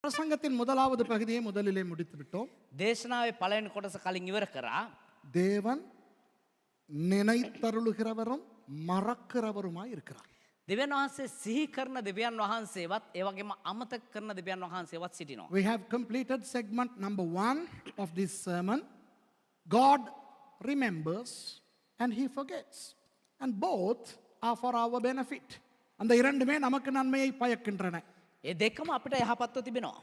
பிரசங்கத்தின் முதலாவது பகுதியை முதலிலே முடித்து விட்டோம். දේශනාවේ පළවෙනි කොටස කලින් ඉවර කරා. தேவன் நினைத்தருளுகிறவரும் மறக்கிறவருமாய் இருக்கிறார். දෙවියන් වහන්සේ සිහි කරන දෙවියන් වහන්සේවත් ඒ වගේම අමතක කරන දෙවියන් වහන්සේවත් සිටිනවා. We have completed segment number 1 of this sermon. God remembers and he forgets. And both are for our benefit. அந்த இரண்டுமே நமக்கு நன்மையை பயக்கின்றன. ඒ දෙකම අපිට යහපත්ව තිබෙනවා.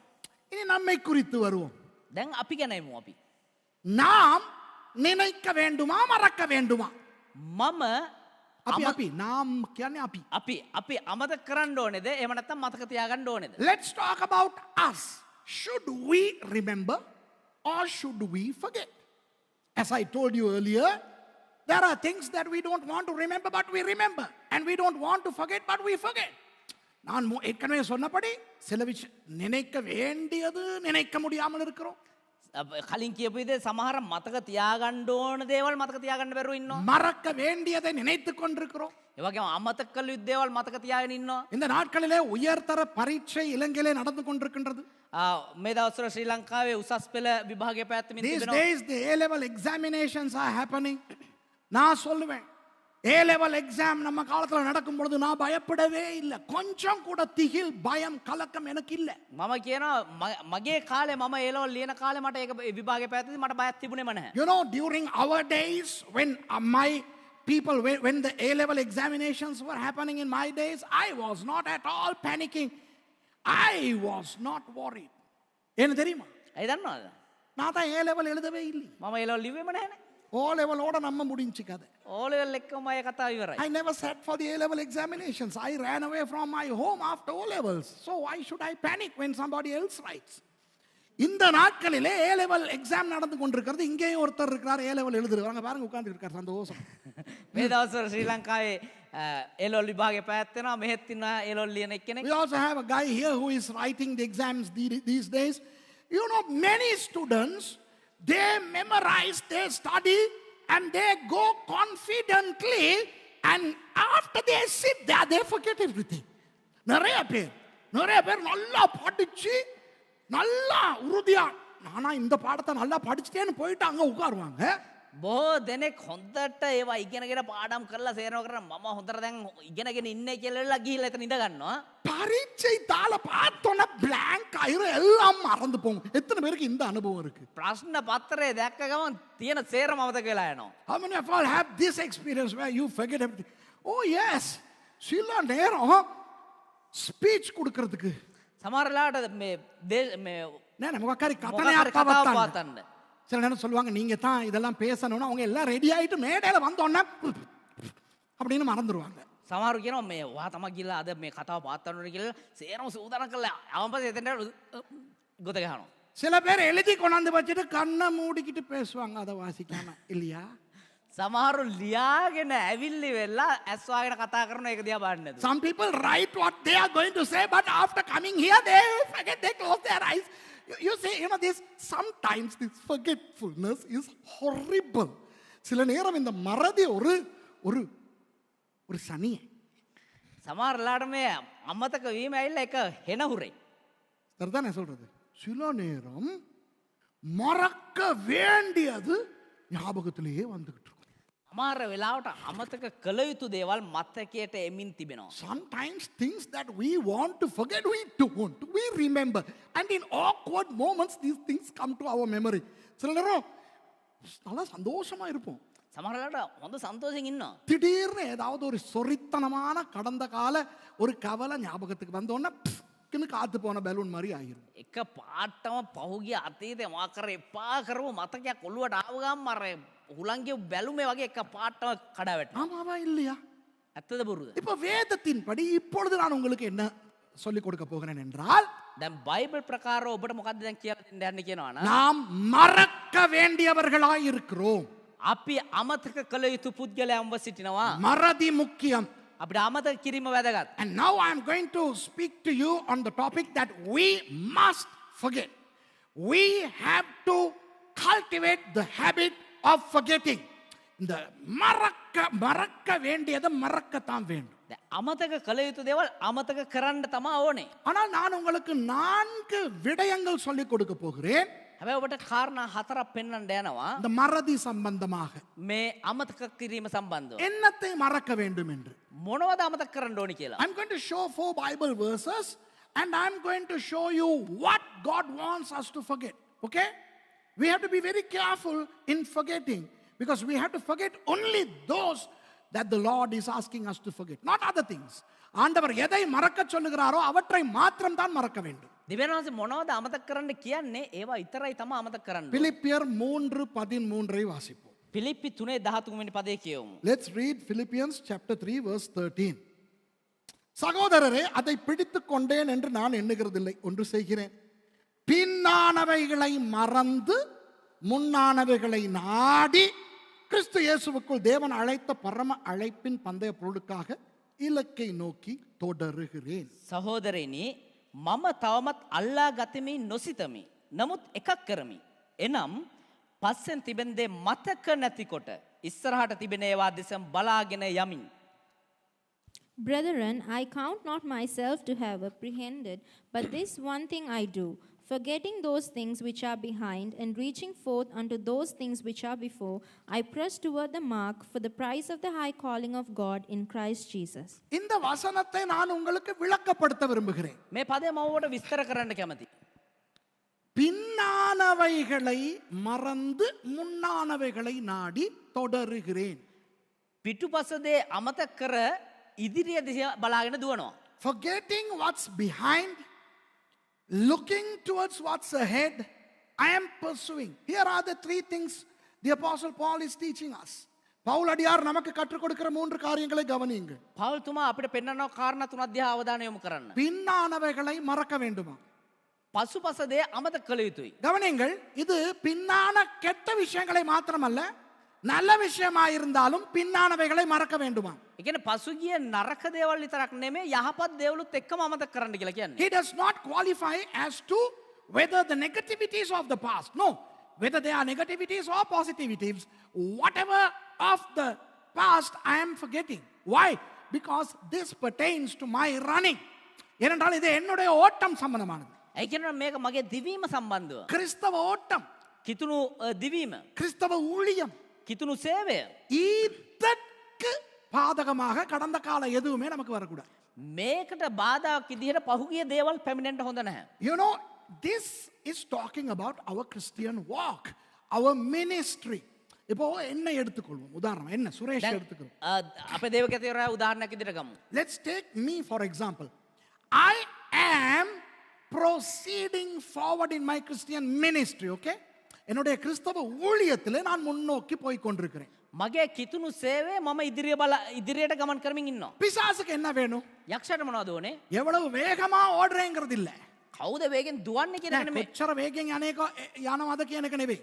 இனி நம்மை குறித்து வருவோம். දැන් අපි ගැන එමු අපි. நாம் நினைக்க வேண்டுமா மறக்க வேண்டுமா? මම අපි நாம் කියන්නේ අපි. අපි අමතක කරන්න ඕනේද? එහෙම නැත්නම් මතක තියාගන්න ඕනේද? Let's talk about us. Should we remember or should we forget? As I told you earlier, there are things that we don't want to remember but we remember, and we don't want to forget but we forget. நான் ஏற்கனவே சொன்னபடி சில விஷயம் நினைக்க வேண்டியது நினைக்க முடியாமல் இருக்கிறோம். කලින් කියපු විදිහේ සමහර මතක තියාගන්න ඕන දේවල් මතක තියාගන්න බැරුව ඉන්නවා. மறக்க வேண்டியதை நினைத்துக் கொண்டிருக்கிறோம். ඒ වගේම අමතක කළ යුතු දේවල් මතක තියාගෙන ඉන්නවා. இந்த நாட்களிலே உயர்தர பரீட்சை இலங்கையிலே நடந்து கொண்டிருக்கின்றது. මේ දවස්වල ශ්‍රී ලංකාවේ උසස් පෙළ විභාගය පැවැත්වෙමින් These තිබෙනවා. days the A-level examinations are happening. நான் சொல்லுவேன், A-level exam நம்ம காலத்தில் நடக்கும் பொழுது நான் பயப்படவே இல்லை. கொஞ்சம் கூட திகில் பயம் கலக்கம் எனக்கு இல்லை. මම කියනවා මගේ කාලේ මම ඒලවල් ලියන කාලේ මට ඒක විභාගය පැවැත්වෙද්දී මට බයක් තිබුණේම නැහැ. You know, during our days when my people, when the A-level examinations were happening in my days, I was not at all panicking. I was not worried. என்ன தெரியுமா? ඇයි දන්නවද? நான் தான் A-level எழுதவே இல்லை. මම ඒලවල් ලිව්වෙම නැහැනේ. O-level ஓட நம்ம முடிஞ்சு கதை. ඕ ලෙවල් එක්කම අය කතාව ඉවරයි. I never sat for the A-level examinations. I ran away from my home after O-levels. So why should I panic when somebody else writes? இந்த நாட்களிலே A-level exam நடந்து கொண்டிருக்கிறது. இங்கேயும் ஒருத்தர் இருக்கிறார் A-level எழுதுறாங்க. பாருங்க உட்கார்ந்து இருக்கார் சந்தோஷம். මේ දවස්වල ශ්‍රී ලංකාවේ ඒලවල් විභාගය පැවැත්වෙනවා. මෙහෙත් ඉන්නවා ඒලවල් ලියන එක්කෙනෙක්. We also have a guy here who is writing the exams these days. You know, many students, they memorize, they study, and they go confidently, and after they sit there, they forget everything. நிறைய பேர் நல்லா படிச்சு நல்லா உறுதியா நானா இந்த பாடத்தை நல்லா படிச்சுட்டேன்னு போயிட்டு அங்க உட்காருவாங்க. බොහෝ දෙනෙක් හොඳට ඒවා ඉගෙනගෙන පාඩම් කරලා සේරව කරන මම හොඳට දැන් ඉගෙනගෙන ඉන්නේ කියලා ගිහිල්ලා එතන ඉඳ ගන්නවා. பரீட்சை தாள பார்த்தோன்னா blank ஆயிரும், எல்லாம் மறந்து போகும். எத்தனை பேருக்கு இந்த அனுபவம் இருக்கு? ප්‍රශ්න පත්‍රය දැක්ක ගමන් තියෙන සේරම අමතක වෙලා යනවා. How many of all have this experience where you forget everything? Oh yes, சில நேரம் ஸ்பீச் கொடுக்கிறதுக்கு සමහරලාට මේ මොකක්කාරි කතාවක් கதனையா පාතන්න. சில நேரம் சொல்லுவாங்க நீங்க தான் இதெல்லாம் பேசணும்னு, அவங்க எல்லாம் ரெடி ஆயிட்டு மேடையில வந்தோன்னா அப்படின்னு மறந்துடுவாங்க. සමහරු කියනවා මේ ඔයා තමයි ගිහලා අද මේ කතාව පාත්තන්න ඕනේ කියලා සේරම සූදානම් කරලා අවම පස්සේ එතනට ගොත ගහනවා. சில பேர் எழுதி கொண்டாந்து வச்சுட்டு கண்ணை மூடிக்கிட்டு பேசுவாங்க அதை வாசிக்காம, இல்லையா? සමහරු ලියාගෙන ඇවිල්ලි වෙලා ඇස් වහගෙන කතා කරන එක දිහා බලන්නේ නැතුව. Some people write what they are going to say, but after coming here they forget, they close their eyes. You see, you know, sometimes this forgetfulness is horrible. சில நேரம் இந்த மறதி ஒரு ஒரு ஒரு சனி. සමහරලාට මේ අමතක වීම ඇවිල්ලා එක හෙනහුරේ. சரிதானே சொல்றது? சில நேரம் மறக்க வேண்டியது ஞாபகத்திலேயே வந்துகிட்டு இருக்கும். සමහර වෙලාවට අමතක කළ යුතු දේවල් මතකයට එමින් තිබෙනවා. Sometimes things that we want to forget, we don't. We remember. And in awkward moments, these things come to our memory. சில நேரம் நல்லா சந்தோஷமா இருப்போம். සමහරලාට හොඳ සන්තෝෂෙන් ඉන්නවා. திடீர்னு ஏதாவது ஒரு சொரித்தனமான கடந்த கால ஒரு கவலை ஞாபகத்துக்கு வந்தோன்னா காத்து போன பலூன் மாதிரி ஆகிரும். එක පාටම පහුගිය අතීතේ මා කර එපා කරව මතකයක් ඔළුවට ආව ගමන් මර හුලංගේ බැලුමේ වගේ එක පාටම කඩා වැටෙනවා. ஆமாவா இல்லையா? ඇත්තද බොරුද? இப்ப வேதத்தின்படி இப்பொழுது நான் உங்களுக்கு என்ன சொல்லிக் கொடுக்க போகிறேன் என்றால், දැන් බයිබල් ප්‍රකාරව ඔබට මොකද්ද දැන් කියලා දෙන්න යන්නේ කියනවා නම් நாம் மறக்க வேண்டியவர்களாய் இருக்கிறோம். අපි අමතක කළ යුතු පුද්ගලයන්ව සිටිනවා. மறதி முக்கியம். අපිට අමතක කිරීම වැදගත්. And now I am going to speak to you on the topic that we must forget. We have to cultivate the habit of forgetting. இந்த மறக்க வேண்டியதை மறக்கத்தான் வேண்டும். අමතක කළ යුතු දේවල් අමතක කරන්න තමා ඕනේ. ஆனால் நான் உங்களுக்கு 4 விடயங்கள் சொல்லிக் கொடுக்க போகிறேன். හැබැයි ඔබට කාරණා 4ක් පෙන්වන්න යනවා. இந்த மறதி சம்பந்தமாக මේ අමතක කිරීම සම්බන්ධව. என்னத்தை மறக்க வேண்டும் என்று. මොනවද අමතක කරන්න ඕනි කියලා. I'm going to show 4 Bible verses and I'm going to show you what God wants us to forget. Okay? We have to be very careful in forgetting because we have to forget only those that the Lord is asking us to forget, not other things. ஆண்டவர் எதை மறக்க சொல்லுகிறாரோ அவற்றை மாத்திரம் தான் மறக்க வேண்டும். දෙවියන්වහන්සේ මොනවද අමතක කරන්න කියන්නේ ඒවා විතරයි තමයි අමතක කරන්න. பிலிப்பியர் 3:13 வாசிப்போம். පිලිප්පි 3:13 වෙනි පදේ කියවමු. Let's read Philippians chapter 3 verse 13. சகோதரரே அதை பிடித்துக் கொண்டேன் என்று நான் எண்ணுகிறதில்லை, ஒன்று செய்கிறேன், பின்னானவைகளை மறந்து முன்னானவைகளை நாடி கிறிஸ்து இயேசுவுக்குள் தேவன் அழைத்த பரம அழைப்பின் பந்தய பொருளுக்காக இலக்கை நோக்கி தொடருகிறேன். සහෝදරයනි මම තවමත් අල්ලා ගතිමි නොසිතමි. නමුත් එකක් කරමි. එනම් පස්සෙන් තිබෙන දේ මතක නැතිකොට ඉස්සරහට තිබෙන ඒවා දෙසම බලාගෙන යමින්. Brethren, I count not myself to have apprehended, but this one thing I do, forgetting those things which are behind and reaching forth unto those things which are before, I press toward the mark for the prize of the high calling of God in Christ Jesus. இந்த வசனத்தை நான் உங்களுக்கு விளக்கப்படுத்த விரும்புகிறேன். මේ පදේ මම ඔබට විස්තර කරන්න කැමතියි. பின்னானவைகளை மறந்து முன்னானவைகளை நாடி தொடருகிறேன். පිටුපස දේ අමතක කර ඉදිරිය දිහා බලාගෙන දුවනවා. Forgetting what's behind, looking towards what's ahead, I am pursuing. Here are the 3 things the Apostle Paul is teaching us. Pavul அடியார் நமக்கு கற்றுக் கொடுக்கிற 3 காரியங்களை கவனியுங்கள். පවුල් තුමා අපිට පෙන්වනවා කාරණා 3ක් දිහා අවධානය යොමු කරන්න. பின்னானவைகளை மறக்க வேண்டுமா? පසුපස දේ අමතක කළ යුතුයි. கவனியுங்கள், இது பின்னான கெட்ட விஷயங்களை மாத்திரமல்ல, நல்ல விஷயமா இருந்தாலும் பின்னானவைகளை மறக்க வேண்டுமா? ඒ කියන්නේ පසුගිය නරක දේවල් විතරක් නෙමෙයි යහපත් දේවලුත් එක්කම අමතක කරන්න කියලා කියන්නේ. He does not qualify as to whether the negativities of the past, no, whether they are negativities or positivities, whatever of the past I am forgetting. Why? Because this pertains to my running. ஏனென்றால் இது என்னுடைய ஓட்டம் சம்பந்தமானது. ඒ කියනවා මේක මගේ දිවීම සම්බන්ධව. கிறிஸ்தவ ஓட்டம், කිතුණු දිවීම, கிறிஸ்தவ ஊழியம், කිතුණු සේවය. இதற்கு பாதகமாக கடந்த கால எதுவுமே நமக்கு வரக்கூடாது. මේකට බාධාක් විදිහට පහුගිය දේවල් පැමිණෙන්න හොඳ නැහැ. You know, this is talking about our Christian walk, our ministry. இப்போ என்ன எடுத்துக்கொள்வோம், உதாரணம் என்ன சுரேஷ் எடுத்துக்கிறோம். අපේ දේවකතිවරයා උදාහරණයක් විදිහට ගමු. Let's take me for example. I am proceeding forward in my Christian ministry, okay? என்னுடைய கிறிஸ்தவ ஊழியத்திலே நான் முன்னோக்கி போய் கொண்டிருக்கிறேன். මගේ කිතුණු සේවය මම ඉදිරියට ගමන් කරමින් ඉන්නවා. பிசாசுக்கு என்ன வேணும்? යක්ෂයාට මොනවද ඕනේ? எவ்வளவு வேகமா ஓடுறேங்கிறது இல்ல, කවුද வேගෙන් දුවන්නේ කියන එක නෙමෙයි. කොච්චර වේගෙන් යනවාද කියන එක නෙවෙයි.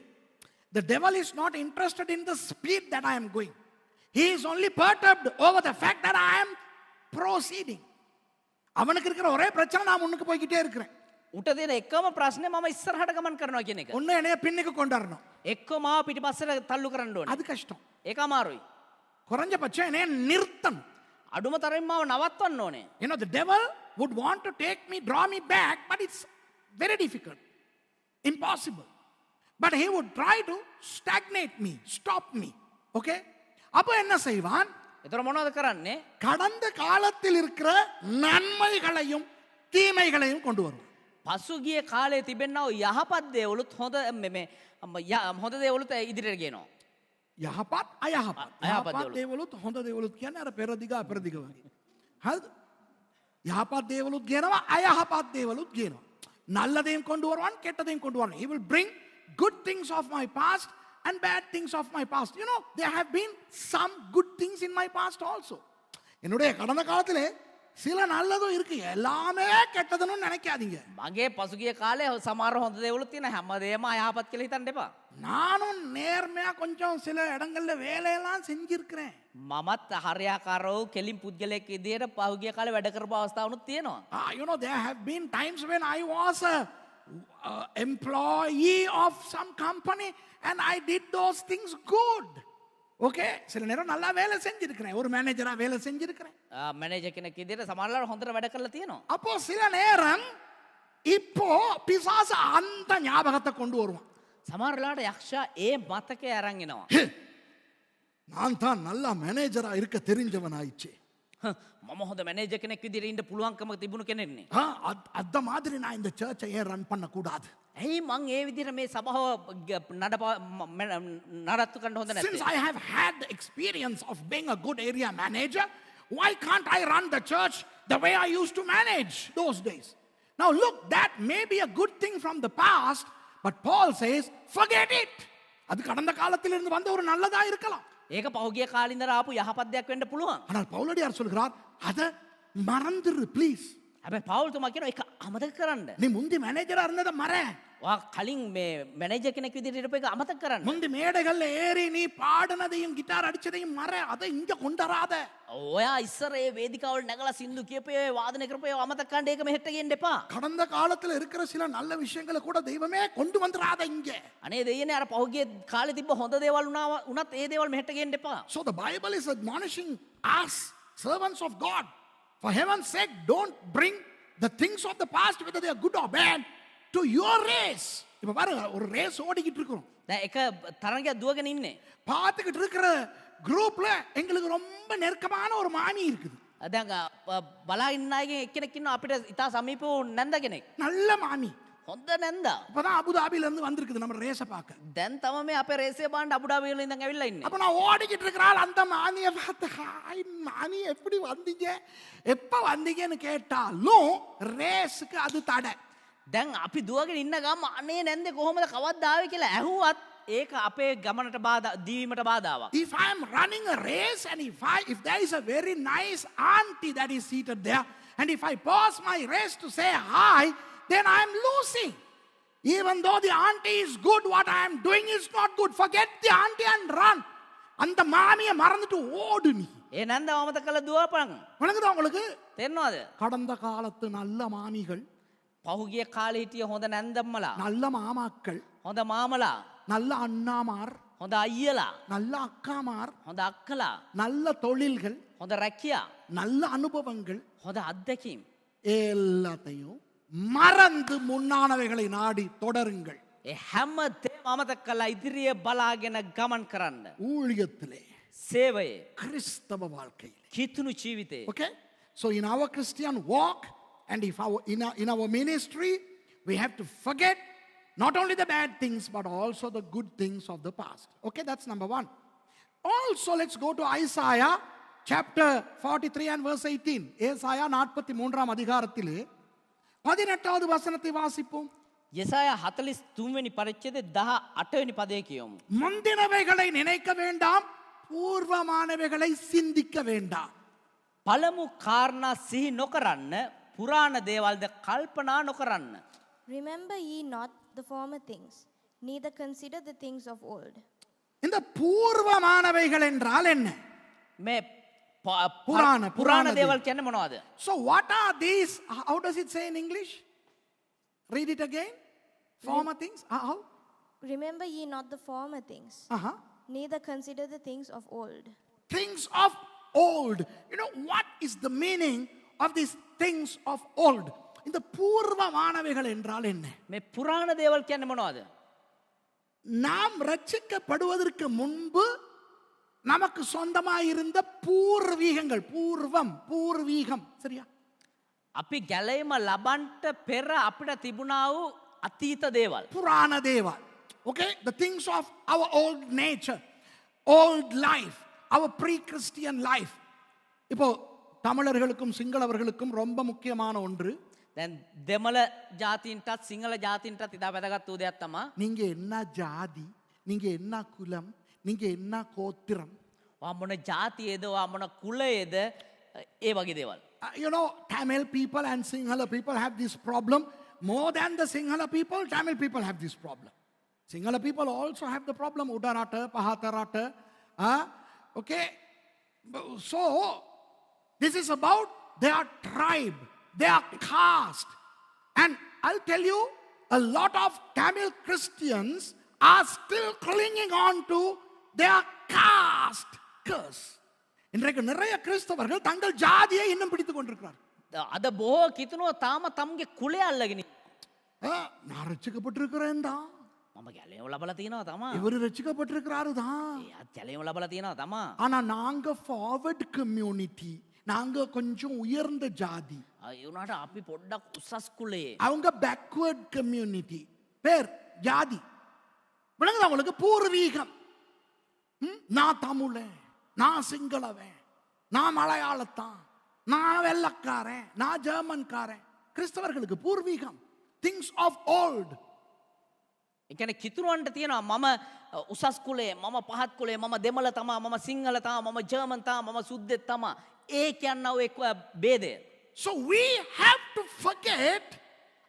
The devil is not interested in the speed that I am going. He is only perturbed over the fact that I am proceeding. அவனுக்கு இருக்கிற ஒரே பிரச்சனை நான் முன்னுக்கு போய்கிட்டே இருக்கிறேன். උට දෙන එකම ප්‍රශ්නේ මම ඉස්සරහට ගමන් කරනවා කියන එක. ஒண்ணு என்னைய பின்னுக்கு கொண்டாடணும், එක්කම ආව පිටිපස්සට තල්ලු කරන්න ඕනේ. அது கஷ்டம். ඒක අමාරුයි. குறைஞ்சபட்சம் என்னைய நிறுத்தணும். අඩුම තරමින් මාව නවත්තන්න ඕනේ. You know, the devil would want to take me, draw me back, but it's very difficult, impossible. But he would try to stagnate me, stop me. Okay? அப்ப என்ன செய்வான்? ඒතර මොනවද කරන්නේ? கடந்த காலத்தில் இருக்கிற நன்மைகளையும் தீமைகளையும் கொண்டு வருவான். පසුගිය කාලේ තිබෙන්නව යහපත් දේවලුත් හොඳ දේවලුත් ඉදිරියට ගේනවා. යහපත් අයහපත්. අයහපත් යහපත් දේවලුත් හොඳ දේවලුත් කියන්නේ අර පෙරදිග අපරදිග වගේ. හරිද? යහපත් දේවලුත් ගේනවා, අයහපත් දේවලුත් ගේනවා. நல்லதையும் கொண்டு வருவான், கெட்டதையும் கொண்டு வருவான். He will bring good things of my past and bad things of my past. You know, there have been some good things in my past also. என்னுடைய கடந்த காலத்திலே சில நல்லதும் இருக்கு, எல்லாமே கெட்டதுன்னு நினைக்காதீங்க. මගේ පසුගිය කාලේ සමහර හොඳ දේවලුත් තියෙන හැමදේම අයහපත් කියලා හිතන්න එපා. நானும் நேர்மையா கொஞ்சம் சில இடங்கள்ல வேலையெல்லாம் செஞ்சிருக்கிறேன். මමත් හරියාකාරව කෙලින් පුද්ගලයෙක් විදියට පහුගිය කාලේ වැඩ කරපු අවස්ථාවනුත් තියෙනවා. You know, there have been times when I was a employee of some company and I did those things good. Okay சில நேரம் நல்லா வேலை செஞ்சிருக்கிறேன் ஒரு மேனேஜரா வேலை செஞ்சிருக்கிறேன் මැනේජර් කෙනෙක් විදිහට සමහරවල් හොඳට වැඩ කරලා තියෙනවා. அப்போ சில நேரம் இப்போ பிசாசு அந்த ஞாபகத்தை கொண்டு வருவான். සමහරලාට යක්ෂයා ඒ මතකය අරන් එනවා. நான் தான் நல்லா மேனேஜரா இருக்க தெரிஞ்சவன் ஆயிடுச்சு. මම හොඳ මැනේජර් කෙනෙක් විදිහට ඉන්න පුළුවන්කම තිබුණු කෙනෙක්නේ. அந்த மாதிரி நான் இந்த சர்ச்சை ஏன் ரன் பண்ண கூடாது? ඇයි මං ඒ විදිහට මේ සභාව නඩත්තු කරන්න හොඳ Since නැත්තේ? I have had the experience of being a good area manager, why can't I run the church the way I used to manage those days? Now look, that may be a good thing from the past, but Paul says, forget it. அது கடந்த காலத்திலிருந்து வந்த ஒரு நல்லதா இருக்கலாம். ඒක පහුගිය කාලේ ඉඳලා ආපු යහපත් දෙයක් වෙන්න පුළුවන්. ஆனால் பவுலடியார் சொல்கிறார், அதை மறந்துரு ப்ளீஸ். හැබැයි පවුල්තුමා කියනවා ඒක අමතක කරන්න. நீ முந்தி மேனேஜரா இருந்ததை மற. ඔයා කලින් මේ මැනේජර් කෙනෙක් විදිහට ඉරපු එක අමතක කරන්න. முந்தி மேடைகள்ல ஏறி நீ பாடினதையும் கிட்டார் அடிச்சதையும் மற. அதை இங்க கொண்டராத. ඔයා ඉස්සර ඒ වේදිකාවල නැගලා සින්දු කියපේ වාදනය කරපේ අමතක කරන්න ඒක මෙහෙට ගෙන්න එපා. கடந்த காலத்துல இருக்கிற சில நல்ல விஷயங்களை கூட தெய்வமே கொண்டு வந்துராத இங்க. අනේ දෙයනේ අර පහුගිය කාලේ තිබ්බ හොඳ දේවල් උනත් ඒ දේවල් මෙහෙට ගෙන්න එපා. So the Bible is admonishing us, servants of God, for heaven's sake, don't bring the things of the past, whether they are good or bad, to your race. இப்ப பாருங்க ஒரு ரேஸ் ஓடிக்கிட்டு இருக்கிறோம். දැන් එක තරඟයක් දුවගෙන ඉන්නේ. பார்த்துக்கிட்டு இருக்கிற குரூப்ல எங்களுக்கு ரொம்ப நெருக்கமான ஒரு மாமி இருக்குது. දැන් බලා ඉන්න අයගෙන් එක්කෙනෙක් ඉන්නවා අපිට ඉතා සමීපව නැන්ද කෙනෙක්. நல்ல மாமி. හොඳ නැන්දා. இப்பதான் அபுதாபில இருந்து வந்திருக்குது நம்ம ரேஸை பார்க்க. දැන් තම මේ අපේ රේසේ බාන්න අබුඩාබි වල ඉඳන් ඇවිල්ලා ඉන්නේ. அப்ப நான் ஓடிக்கிட்டு இருக்கிறாள் அந்த மாமியை பார்த்து, ஹாய் மாமி எப்படி வந்தீங்க எப்ப வந்தீங்கன்னு கேட்டாலும் ரேஸுக்கு அது தடை. දැන් අපි දුවගෙන ඉන්න ගම අනේ නැන්දේ කොහොමද කවද්ද ආවේ කියලා ඇහුවත් ඒක අපේ ගමනට බාධා දීවීමට බාධාවක්. If I am running a race and if there is a very nice auntie that is seated there, and if I pause my race to say hi, then I am losing. Even though the auntie is good, what I am doing is not good. Forget the auntie and run. அந்த மாமியை மறந்துட்டு ஓடு நீ. ඒ නැන්දව අමතක කරලා දුවපන්. வணங்குதா உங்களுக்கு? තේරෙනවද? கடந்த காலத்து நல்ல மாமிகள், පහුගිය කාලේ හිටිය හොඳ නැන්දම්මලා, நல்ல மாமாக்கள், හොඳ මාමලා, நல்ல அண்ணாமார், හොඳ අයියලා, நல்ல அக்காமார், හොඳ අක්කලා, நல்ல தொழில்கள், හොඳ රැකියා, நல்ல அனுபவங்கள் හොඳ අත්දැකීම් எல்லாத்தையும் மறந்து முன்னானவைகளை நாடி தொடருங்கள். ඒ හැම දේම අමතක කරලා ඉදිරියේ බලාගෙන ගමන් කරන්න. ஊழியத்திலே, සේවයේ, கிறிஸ்தவ வாழ்க்கையிலே. කිතුණු ජීවිතේ. Okay? So in our Christian walk and if in our ministry, we have to forget not only the bad things but also the good things of the past. Okay, that's number one. Also, let's go to Isaiah chapter 43 and verse 18. ஏசாயா 43 அதிகாரத்திலே 18வது வசனத்தை வாசிப்போம். යසායා 43 වෙනි පරිච්ඡේදයේ 18 වෙනි පදයේ කියමු. முந்தினவைகளை நினைக்க வேண்டாம், பூர்வமானவைகளை சிந்திக்க வேண்டாம். පළමු කාරණා සිහි නොකරන්න, පුරාණ දේවල්ද කල්පනා නොකරන්න. Remember ye not the former things, neither consider the things of old. இந்த பூர்வமானவைகள் என்றால் என்ன? මේ පුරාණ පුරාණ දේවල් කියන්නේ මොනවද? So what are these? How does it say in English? Read it again. Former things. How? Remember ye not the former things, Uh-huh. neither consider the things of old. Things of old. You know what is the meaning of these things of old? இந்த பூர்வமானவைகள் என்றால் என்ன? මේ පුරාණ දේවල් කියන්නේ මොනවද? நாம் ரட்சிக்கப்படுவதற்கு முன்பு நமக்கு சொந்தமாயிருந்த பூர்வீகங்கள். பூர்வீகம் சரியா? අපි ගැලීම ලබන්ට පෙර අපිට තිබුණා වූ අතීත දේවල්. புராண தேவல். Okay, the things of our old nature, old life, our pre-Christian life. இப்போ தமிழர்களுக்கும் சிங்களவர்களுக்கும் ரொம்ப முக்கியமான ஒன்று, දැන් දෙමළ ජාතීන්ටත් සිංහල ජාතීන්ටත් ඉතා වැදගත් වූ දෙයක් තමයි நீங்க என்ன ஜாதி, நீங்க என்ன குலம், நீங்க என்ன கோத்திரம். වා මොන ජාතියේද වා මොන කුලයේද ඒ වගේ දේවල්. You know, Tamil people and Sinhala people have this problem. More than the Sinhala people, Tamil people have this problem. Sinhala people also have the problem. Udarata, Pahatarata. Okay. So, this is about their tribe, their caste. And I'll tell you, a lot of Tamil Christians are still clinging on to they are caste curse. இன்றைக்கு நிறைய கிறிஸ்தவர்கள் தங்கள் ஜாதியை இன்னும் பிடித்துக் கொண்டிருக்கிறார். අද බොහෝ කිතුනුව තාම තමුගේ කුලය අල්ලගෙන நான் ரட்சிக்கப்பட்டிருக்கிறேன் தான், මම ගැලේම ලබලා තියෙනවා තමා. இவரு ரட்சிக்கப்பட்டிருக்கிறாரு தான். ඒත් ගැලේම ලබලා තියෙනවා තමා. ஆனா நாங்க ஃபார்வர்ட் கம்யூனிட்டி, நாங்க கொஞ்சம் உயர்ந்த ஜாதி, ඒ වුණාට අපි පොඩ්ඩක් උසස් කුලයේ. அவங்க பேக்வர்ட் கம்யூனிட்டி. பேர் ஜாதி விளங்குதா உங்களுக்கு? பூர்வீகம். நான் தமிழன், நான் சிங்களவன், நான் மலையாளத்தான், நான் வெள்ளக்காரன், நான் ஜெர்மன்காரன். கிறிஸ்தவர்களுக்கு பூர்வீகம், திங்ஸ் ஆஃப் ஓல்ட். ඒ කියන්නේ කිතුරුවන්ට තියෙනවා මම උසස් කුලයේ, මම පහත් කුලයේ, මම දෙමළ තමා, මම සිංහල තමා, මම ජර්මන් තමා, මම සුද්දෙක් තමා. ඒ කියන්නව එක් ભેදය. So we have to forget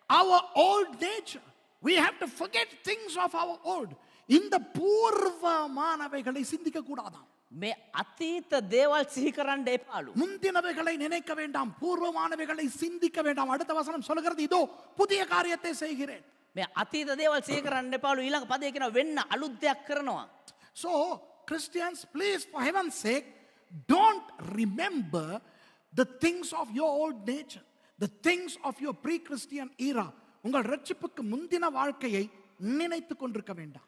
our old nature. We have to forget things of our old. இந்த பூர்வமானவைகளை சிந்திக்க கூடாதாம். මේ අතීත දේවල් සිහි කරන්න එපාලු. முந்தினவைகளை நினைக்க வேண்டாம், பூர்வமானவைகளை சிந்திக்க வேண்டாம். அடுத்த வசனம் சொல்கிறது, இதோ புதிய காரியத்தை செய்கிறேன். මේ අතීත දේවල් සිහි කරන්න එපාලු. ඊළඟ පදේ කියනවා වෙන්න අලුත් දෙයක් කරනවා. So Christians, please, for heaven's sake, don't remember the things of your old nature, the things of your pre-Christian era. உங்கள் ரட்சிப்புக்கு முந்தின வாழ்க்கையை நினைத்துக் கொண்டிருக்க வேண்டாம்.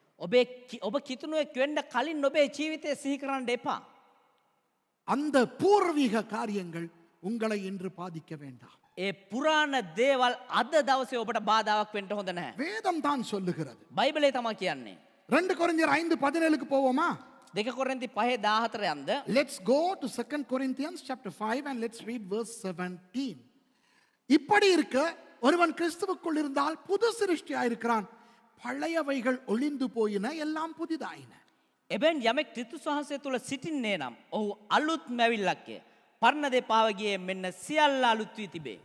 ඔබ කිතුනුවෙක් වෙන්න කලින් ඔබේ ජීවිතය සිහි කරන්න එපා. அந்த பூர்வீக காரியங்கள் உங்களை இன்று பாதிக்க வேண்டாம். ඒ පුරාණ දේවල් අද දවසේ ඔබට බාධාවක් වෙන්න හොඳ නැහැ. வேதம் தான் சொல்லுகிறது. බයිබලේ තමයි කියන්නේ. 2 கொரிந்தியர் 5:17க்கு போவோமா? 2 කොරින්ති 5:14 යන්ද. Let's go to 2 Corinthians chapter 5 and let's read verse 17. இப்படி இருக்க ஒருவன் கிறிஸ்துவுக்குள் இருந்தால் புது சிருஷ்டியாயிருக்கிறான், பழையவைகள் ஒளிந்து போயின, எல்லாம் புதிதாயின. එබැන් යමෙක් ක්‍රිස්තුස් වහන්සේ තුළ සිටින්නේ නම් ඔහු අලුත් මැවිල්ලක්ය. පරණ දේ පාව ගියේ මෙන්න සියල්ල අලුත් වී තිබේ.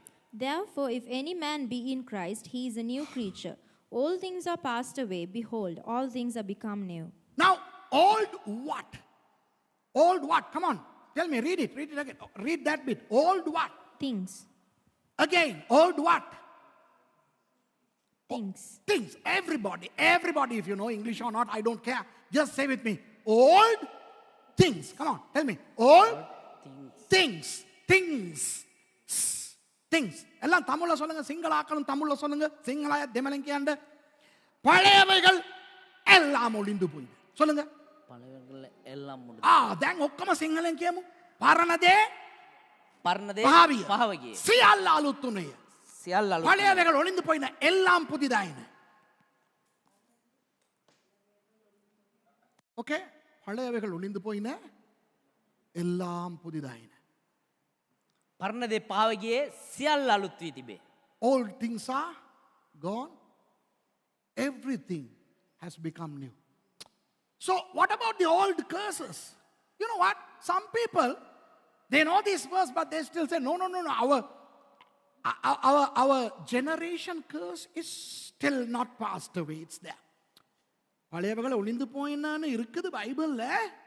Therefore, if any man be in Christ, he is a new creature. All things are passed away. Behold, all things are become new. Now, old what? Old what? Come on, tell me, read it again. Read that bit. Old what? Things. Again, old what? Things. Things. Everybody, if you know English or not, I don't care. Just say with me. Old things. Come on, tell me. Old things. எல்லாம் தமிழ்ல சொல்லுங்க, சிங்கள ஆக்களும் தமிழ்ல சொல்லுங்க, சிங்கள தெமலங்கியாண்ட. பழையவைகள் எல்லாம் ஒளிந்து போயிது. சொல்லுங்க. පළවෙනිවල එල්ලම් මුඩ. දැන් ඔක්කොම සිංහලෙන් කියමු. පරණ දේ පරණ දේ පහවිය. පහව ගියේ. සියල්ල අලුත් උනේ. සියල්ල අලුත්. பழையவைகள் ஒளிந்து போயின, எல்லாம் புதிதாயின. ஓகே, பழையவைகள் ஒளிந்து போயின, எல்லாம் புதிதாயின. පරණ දේ පාව ගියේ සියල්ල අලුත් වී තිබේ. Old things are gone, everything has become new. So what about the old curses? You know what? Some people, they know this verse, but they still say, no. Our generation curse is still not passed away. It's there. பழையவைகள் ஒளிந்து போயினான்னு இருக்குது பைபிள்ல.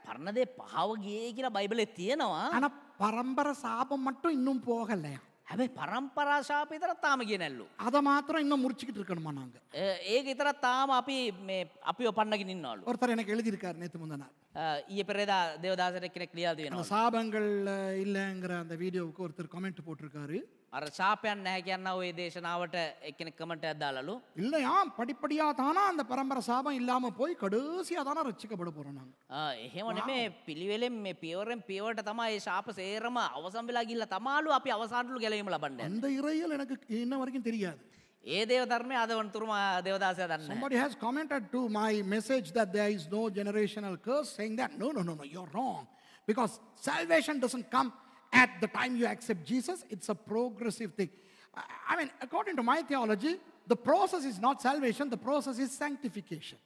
පරණ දේ පාව ගියේ කියලා බයිබලේ තියෙනවා. ஆனா பரம்பரை சாபம் மட்டும் இன்னும் போகலையா? හැබැයි පරම්පරා ශාප විතරක් තාම ගියේ නැල්ලු. அதை மாத்திரம் இன்னும் முடிச்சுக்கிட்டு இருக்கணுமா நாங்க? ඒක විතරක් තාම අපි මේ අපිව පන්නගෙන ඉන්නවලු. ஒருத்தர் எனக்கு எழுதியிருக்காரு நேத்து முந்தின நாள். ඊයේ පෙරේදා දේවදාසට කෙනෙක් ලියලා அந்த දෙනවා. சாபங்கள் இல்லைங்கிற அந்த வீடியோவுக்கு ஒருத்தர் கமெண்ட் போட்டிருக்காரு. අර ශාපයන් නැහැ කියන්න ඔය දේශනාවට එක්කෙනෙක් කමෙන්ට් එකක් දාලාලු. இல்லையா, படிப்படியா தானா அந்த பரம்பரை சாபம் இல்லாம போய் கடைசியா தானா ரட்சிக்கப்பட போறோம் நாங்க. එහෙම නෙමේ, පිළිවෙලෙන් මේ පියවරෙන් පියවරට තමයි මේ ශාප සේරම අවසන් වෙලා ගිහිල්ලා තමාලු අපි අවසානටලු ගැලවීම ලබන්නේ. அந்த இறையியல் எனக்கு இன்ன வரைக்கும் தெரியாது. ඒ දේව ධර්මයේ අද වන්තුරුම දේවදාසයා දන්නේ නැහැ. Somebody has commented to my message that there is no generational curse, saying that no, you're wrong, because salvation doesn't come at the time you accept Jesus. It's a progressive thing. I mean, according to my theology, the process is not salvation, the process is sanctification.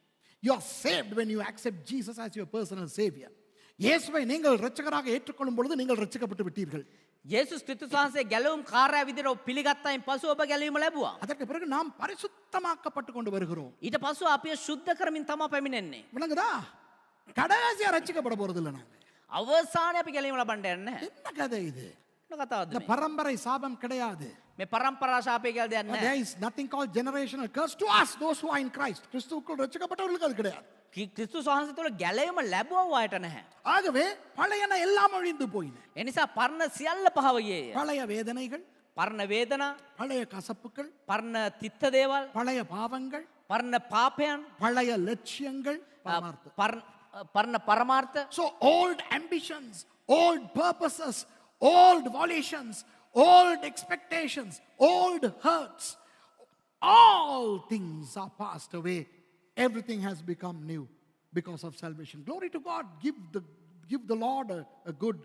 You are saved when you accept Jesus as your personal savior. இயேசுவை நீங்கள் இரட்சகராக ஏற்றுக்கொள்ளும் பொழுது நீங்கள் இரட்சிக்கப்பட்டு விட்டீர்கள். යේසුස් ක්‍රිස්තුස් වහන්සේ ගැලවුම් කාර්යය විදිහට ඔබ පිළිගත්තයින් පසු ඔබ ගැලවීම ලැබුවා. அதற்கு பிறகு நாம் பரிசுத்தமாக்கப்பட்டு கொண்டு வருகிறோம். ඊට පසු අපිව සුද්ධ කරමින් තමයි පැමිණෙන්නේ. விளங்குதா? கடைசியா ரட்சிக்கப்பட போறது இல்ல நாங்க. අවසානයේ අපි ගැලවීම ලබන්න යන්නේ නැහැ. என்ன கதை இது? මොන කතාවද இந்த මේ? பரம்பரை சாபம் கிடையாது. මේ පරම්පරා ශාපය කියලා දෙයක් නැහැ. There is nothing called generational curse to us, those who are in Christ. கிறிஸ்துவுக்குள் ரட்சிக்கப்பட்டவர்களுக்கு அது கிடையாது. ක්‍රිස්තුස් වහන්සේ තුළ ගැලවීම ලැබුවව අයට නැහැ. ஆகவே பழையன எல்லாம் அழிந்து போயின. ඒ නිසා පරණ සියල්ල පහව ගියේය. பழைய வேதனைகள், පරණ වේදනා, பழைய கசப்புகள், පරණ තිත්ත දේවල්, பழைய பாவங்கள், පරණ පාපයන්, பழைய லட்சியங்கள், பரமார்த்த. පරණ පරමාර්ථ, So old ambitions, old purposes, old volitions, old expectations, old hurts, all things are passed away. Everything has become new because of salvation. Glory to God. Give the Lord a good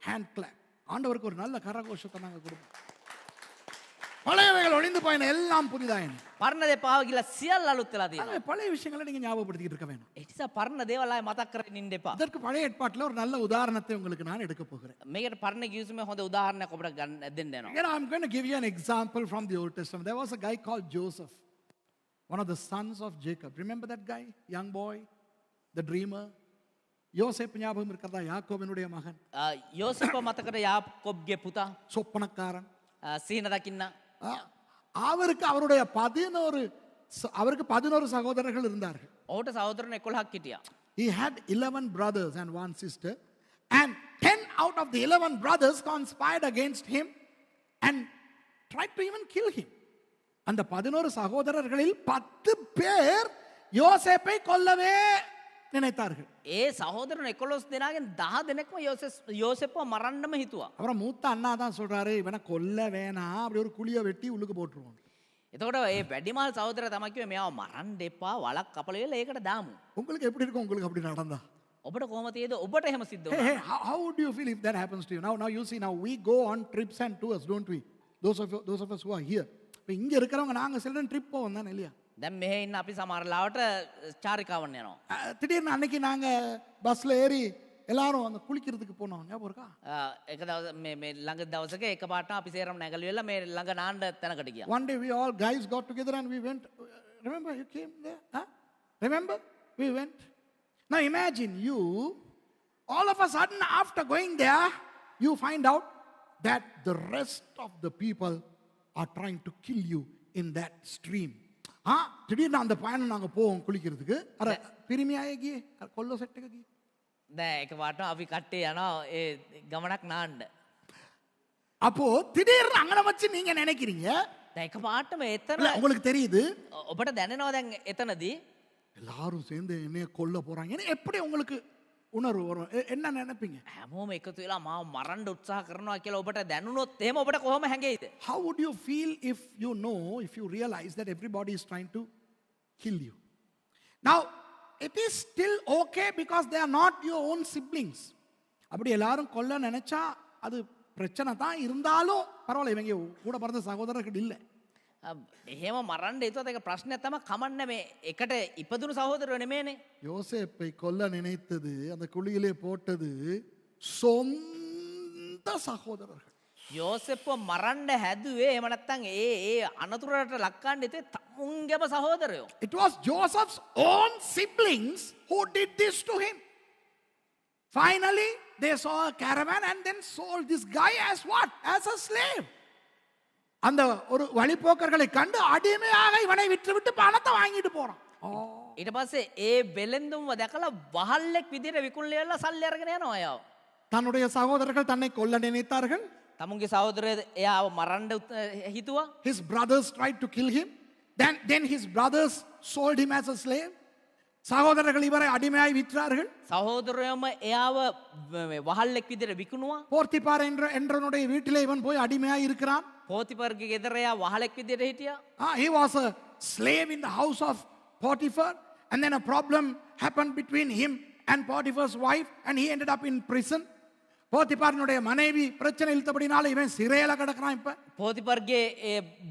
hand clap. ஆண்டவருக்கு ஒரு நல்ல கரகோஷத்தை நாங்கள் கொடுப்போம். பழையவைகள் ஒளிந்து போயின, எல்லாம் புதிதாயின. පරණ දේ පාව ගිලා සියල්ල අලුත් වෙලා තියෙනවා. ஆகவே பழைய விஷயங்களை நீங்க ஞாபகப்படுத்திக்கிட்டு இருக்க வேணும். ඒ නිසා පරණ දේවල් ආයේ මතක් කරගෙන ඉන්න එපා. அதற்கு பழைய ஏற்பாட்டில் ஒரு நல்ல உதாரணத்தை உங்களுக்கு நான் எடுக்க போகிறேன். මේකට පරණ ගිවිසුමේ හොඳ උදාහරණයක් ඔබට ගන්න දෙන්න යනවා. Again, I'm going to give you an example from the Old Testament. There was a guy called Joseph, one of the sons of Jacob. Remember that guy? Young boy, the dreamer. யோசேப்பு ஞாபகம் இருக்கிறதா? யாக்கோபினுடைய மகன், යෝසප මතකද යාකොබ්ගේ පුතා, சொப்பனக்காரன். සීන දකින්න. அவருக்கு 11 சகோதரர்கள் இருந்தார்கள். ඔහුට සහෝදරයන් 11ක් හිටියා. He had 11 brothers and one sister, and 10 out of the 11 brothers conspired against him and tried to even kill him. அந்த 11 சகோதரர்களில் 10 பேர் யோசேப்பை கொல்லவே நினைத்தார்கள். ඒ සහෝදරයන් 11 දෙනාගෙන් 10 දෙනෙක්ම යෝසෙප්ව මරන්නම හිතුවා. அப்புறம் மூத்த அண்ணா தான் சொல்றாரு, இவனை கொல்ல வேணாம், அப்படி ஒரு குழியை வெட்டி உள்ளுக்கு போட்டுருவோம். එතකොට ඒ වැඩිමහල් සහෝදරයා තමයි කිව්වේ මෙයාව මරන්න එපා, වලක් කපලා වෙලා ඒකට දාමු. உங்களுக்கு எப்படி இருக்கும் உங்களுக்கு அப்படி நடந்தா? ඔබට කොහොම තියෙද? ඔබට එහෙම සිද්ධ Hey, වුණා. hey, how would you feel if that happens to you? Now you see, now we go on trips and tours, don't we? Those of us who are here. இப்போ இங்க இருக்கிறவங்க நாங்க சில ட்ரிப் போவோம் தானே இல்லையா? දැන් මෙහෙ ඉන්න අපි සමහර ලාවට චාරිකාවන් යනවා. திடீர்னு அன்னைக்கு நாங்க பஸ்ல ஏறி எல்லாரும் அந்த குளிக்கிறதுக்கு போனோம், ஞாபகம் இருக்கா? එක දවස මේ ළඟ දවසක එකපාරට අපි සේරම නැගලි වෙලා මේ ළඟ නාන්න තැනකට ගියා. One day we all guys got together and we went. Remember you came there? Huh? Remember? We went. Now imagine you, all of a sudden after going there, you find out that the rest of the people are trying to kill you in that stream. திடீர்னு அந்த பயணம் நாங்கள் போவோம் குளிக்கிறதுக்கு. அረ பிரிமியாயகி கொல்ல செட்டுகி. දැන් එකපාරට අපි කට්ටිය යනවා ඒ ගමනක් නාන්න. அப்போ திடீர்னு அங்கன வச்சு நீங்க நினைக்கிறீங்க, දැන් එකපාරටම එතන உங்களுக்கு தெரியுது ඔබට දැනෙනවා දැන් එතනදී எல்லாரும் சேர்ந்து என்னைய கொல்ல போறாங்க. எப்படி உங்களுக்கு உணர்வு வரும்? என்ன நினைப்பீங்க? හැමෝම එකතු වෙලා මාව මරන්න උත්සාහ කරනවා කියලා ඔබට දැනුනොත් එහෙම ඔබට කොහොම හැඟෙයිද? How would you feel if you realize that everybody is trying to kill you? Now, it is still okay because they are not your own siblings. அப்படி எல்லாரும் கொல்ல நினைச்சா அது பிரச்சனை தான், இருந்தாலும் பரவாயில்ல, இவங்க கூட பிறந்த சகோதரர்கள் இல்லை. එහෙම මරන්න හිතුවත් ඒක ප්‍රශ්නයක් තමයි, කමන්නේ මේ එකට ඉපදුණු සහෝදරයෝ නෙමෙයිනේ. யோசேப்பை கொல்ல நினைத்தது, அந்த குழியிலே போட்டது சொந்த சகோதரர்கள். යෝසෙප්ව මරන්න හැදුවේ එහෙම නැත්නම් ඒ අනතුරට ලක්කන්න හිතේ තමුන්ගේම සහෝදරයෝ. It was Joseph's own siblings who did this to him. Finally, they saw a caravan and then sold this guy as what? As a slave. அந்த ஒரு வழிபோக்கர்களை கண்டு அடிமையாக இவனை விற்றுவிட்டு பணத்தை வாங்கிட்டு போறான். ඊට පස්සේ ඒ බෙලෙන්දුම්ව දැකලා වහල්ලෙක් විදිහට විකුණලා යලා සල්ලි අරගෙන යනවා යාව. தன்னுடைய சகோதரர்கள் தன்னை கொல்ல நினைத்தார்கள். තමුන්ගේ සහෝදරය එයාව මරන්න හිතුවා. His brothers tried to kill him. Then his brothers sold him as a slave. சகோதரர்கள் இவரை அடிமையாய் விற்றார்கள். සහෝදරයම එයාව වහල්ලෙක් විදිහට විකුණුවා. போர்த்திபார் என்றவனுடைய வீட்டிலே இவன் போய் அடிமையாய் இருக்கிறான். පෝතිපර්ගේ ගෙදර එයා වහලෙක් විදිහට හිටියා. He was a slave in the house of Potiphar, and then a problem happened between him and Potiphar's wife, and he ended up in prison. போத்திபாரினுடைய மனைவி பிரச்சனை இழுத்தபடினால இவன் சிறையில கிடக்குறான். இப்ப පෝතිපර්ගේ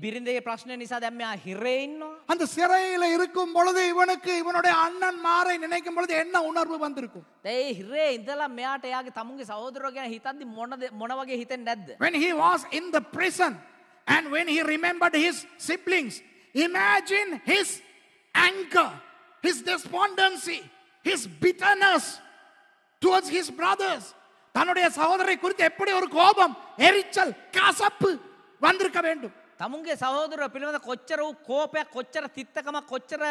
බිරිඳගේ ප්‍රශ්න නිසා දැන් මෙයා හිරේ ඉන්නවා. அந்த சிறையில இருக்கும் பொழுது இவனுக்கு இவனுடைய அண்ணன் மாரை நினைக்கும் பொழுது என்ன உணர்வு வந்திருக்கும்? ඒ හිරේ ඉඳලා මෙයාට එයාගේ තමුන්ගේ සහෝදරයෝ ගැන හිතද්දි මොන වගේ හිතෙන්නේ නැද්ද? When he was in the prison and when he remembered his siblings, imagine his anger, his despondency, his bitterness towards his brothers. தன்னுடைய சகோதரரை குறித்து எப்படி ஒரு கோபம், எரிச்சல், கசப்பு வந்திருக்க வேண்டும். තමුන්ගේ සහෝදර පිළිබඳ කොච්චර වූ කෝපයක් කොච්චර තිත්තකමක් කොච්චර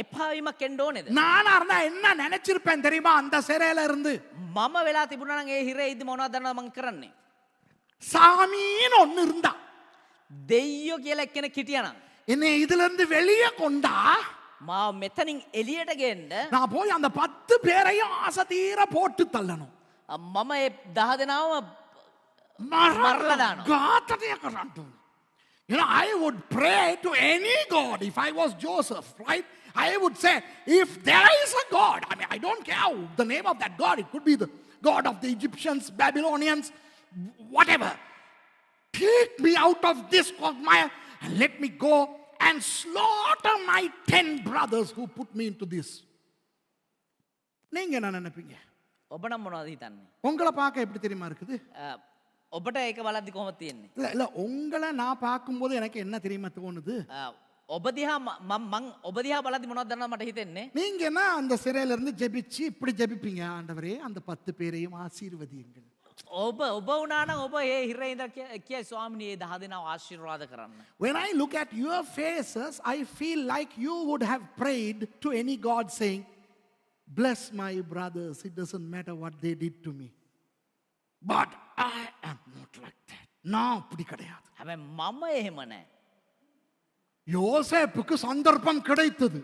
එපාවීමක් එන්න ඕනේද? நானா இருந்தா என்ன நினைச்சிருப்பேன் தெரியுமா அந்த சிறையில இருந்து? මම වෙලා තිබුණා නම් ඒ හිරේ ඉදි මොනවද දන්නවද මං කරන්නේ? சாமின்னு ஒண்ணு இருந்தா දෙයියෝ කියලා එක්කෙනෙක් හිටියානම් என்னை இதுல இருந்து வெளியே கொண்டா මාව මෙතනින් එළියට ගේන්න நான் போய் அந்த 10 பேரையும் ஆசை தீர போட்டு தள்ளணும். මම ඒ 10 දෙනාම මරලා දානවා. ඝාතනය කරන්න. You know, I would pray to any God if I was Joseph, right? I would say, if there is a God, I mean, I don't care the name of that God. It could be the God of the Egyptians, Babylonians, whatever. Take me out of this quagmire and let me go and slaughter my 10 brothers who put me into this. நீங்க என்ன நினைப்பீங்க? ඔබ නම් මොනවද හිතන්නේ? உங்களை பார்க்க எப்படி தெரியுமா இருக்குது? ඔබට ඒක බලද්දි කොහොමද තියෙන්නේ? இல்ல உங்களை நான் பார்க்கும்போது எனக்கு என்ன தெரியுமா தோணுது? ඔබ දිහා මං ඔබ දිහා බලද්දි මොනවද දන්නවද මට හිතෙන්නේ? நீங்க என்ன அந்த சிறையில இருந்து ஜெபிச்சு இப்படி ஜெபிப்பீங்க, ஆண்டவரே அந்த 10 பேரையும் ஆசீர்வதியுங்கள். ඔබ වුණා නම් ඔබ ඒ හිරේ ඉඳලා කියයි ස්වාමිනේ ඒ 10 දෙනාව ආශිර්වාද කරන්න. When I look at your faces, I feel like you would have prayed to any God saying, bless my brothers, it doesn't matter what they did to me. But I am not like that. நான் அப்படி கிடையாது. හැබැයි මම එහෙම නැහැ. யோசேப்புக்கு சந்தர்ப்பம் கிடைத்தது.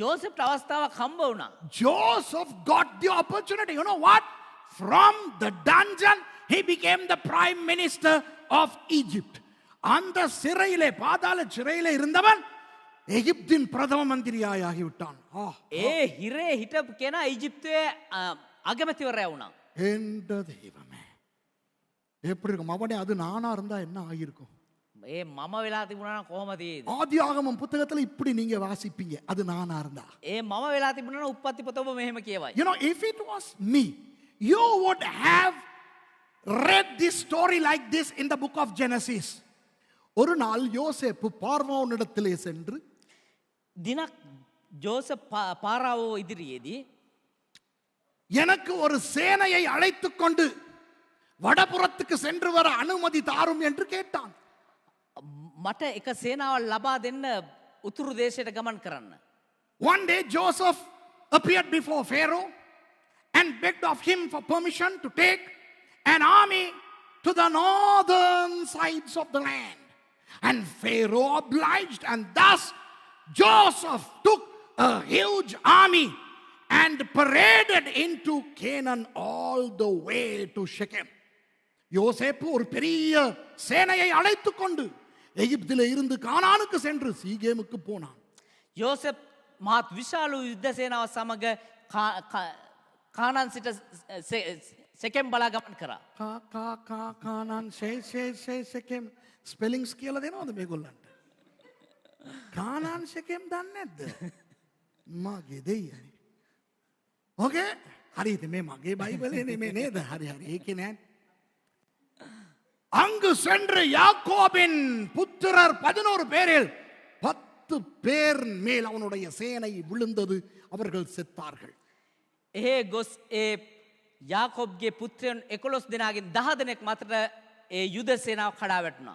යෝසෙෆ්ට අවස්ථාවක් හම්බ වුණා. Joseph got the opportunity. You know what? From the dungeon, he became the prime minister of Egypt. அந்த சிறையிலே பாதாள சிறையிலே இருந்தவன் எகிப்தின் பிரதம மந்திரியாய் ஆகிவிட்டான். ඒ හිරේ හිටපු කෙනා ඊජිප්තුවේ අගමැතිවරයා වුණා. என்ற தெய்வமே, எப்படி இருக்கும் அவனே? அது நானா இருந்தா என்ன ஆகியிருக்கும்? ඒ මම වෙලා තිබුණා නම් කොහොමද ඒ? ஆதியாகமம் புத்தகத்துல இப்படி நீங்க வாசிப்பீங்க, அது நானா இருந்தா. ඒ මම වෙලා තිබුණා නම් උප්පත්ති පොත ඔබ මෙහෙම කියවයි. You know, if it was me, you would have read this story like this in the book of Genesis. ஒரு நாள் யோசேப்பு பார்வோனிடத்திலே சென்று දිනක් ජෝසප් පාරාවෝ ඉදිරියේදී எனக்கு ஒரு சேனையை அழைத்துக் கொண்டு வடபுறத்துக்கு சென்று வர அனுமதி தாரும் என்று கேட்டான். මට එක සේනාවක් ලබා දෙන්න උතුරු දේශයට ගමන් කරන්න. One day Joseph appeared before Pharaoh and begged of him for permission to take an army to the northern sides of the land. And Pharaoh obliged, and thus Joseph took a huge army and paraded into Canaan all the way to Shechem. யோசேப்பு ஒரு பெரிய சேனையை அழைத்துக் கொண்டு எகிப்திலே இருந்து கானானுக்கு சென்று சீகேமுக்கு போனான். යෝසප් මහත් විශාල යුද්ධ සේනාව සමග කානාන් සිට සෙකෙම් බලා ගමන් කරා. කානාන් සෙකෙම් ස්පෙලිංග්ස් කියලා දෙනවද මේගොල්ලන්ට? කානාන් සෙකෙම් දන්නේ නැද්ද? මගේ දෙයියනේ. ඕකේ හරිද? මේ මගේ බයිබලේ නෙමෙයි නේද? හරි ඒකේ නෑ. அங்கு சென்று யாக்கோபின் புத்திரர் 11 பேரில் 10 பேர் மேல் அவனுடைய சேனை விழுந்தது, அவர்கள் செத்தார்கள். එහේ ගොස් ඒ යාකොබ්ගේ පුත්‍රයන් 11 දෙනාගෙන් 10 දෙනෙක් මතට ඒ යුද සේනාව කඩා වැටුණා.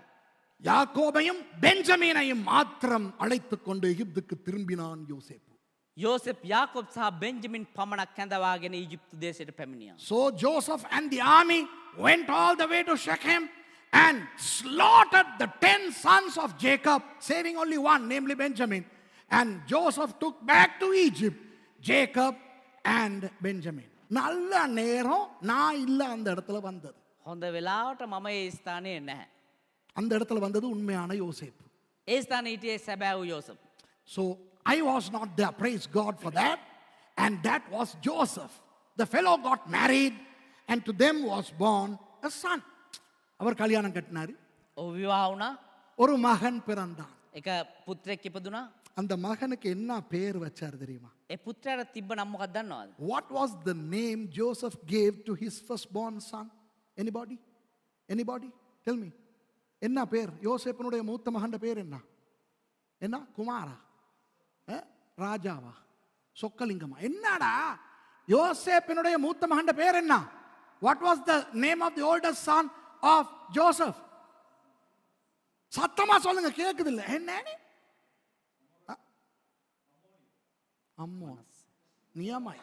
யாக்கோபையும் பெஞ்சமீனையும் மாத்திரம் அழைத்துக் கொண்டு எகிப்துக்கு திரும்பினான் யோசேப்பு. යෝසෙප් යාකොබ් සහ බෙන්ජමින් පමණක් කැඳවාගෙන ඊජිප්තු දේශයට පැමිණියා. So Joseph and the army went all the way to Shechem and slaughtered the 10 sons of Jacob, saving only one, namely Benjamin. And Joseph took back to Egypt Jacob and Benjamin. நல்ல நேரம் நான் இல்ல அந்த இடத்துல வந்தது. හොඳ වෙලාවට මම ඒ ස්ථානයේ නැහැ. அந்த இடத்துல வந்தது உண்மையான யோசேப்பு. ඒ ස්ථානයේ හිටියේ සැබෑ වූ යෝසප්. So I was not there, praise God for that. And that was Joseph. The fellow got married and to them was born a son. அவர் கல்யாணம் கட்டினாரு. ඔහු විවාහ වුණා. ஒரு மகன் பிறந்தான். එක පුත්‍රයෙක් ඉපදුණා. அந்த மகனுக்கு என்ன பேர் வச்சார் தெரியுமா? ඒ පුත්‍රයාට තිබ්බ නම මොකක්ද දන්නවද? What was the name Joseph gave to his firstborn son? Anybody? Anybody? Tell me. என்ன பேர்? யோசேப்பினுடைய மூத்த மகன் பேர் என்ன? என்ன? குமாரா? ராஜாவா? சொக்கலிங்கமா? என்னடா யோசேப்பினுடைய மூத்த மகன் பேர் என்ன? What was the name of the oldest son of Joseph? சத்தமா சொல்லுங்க, கேக்குது இல்ல? என்னன்னு? අම්මෝ නියමයි.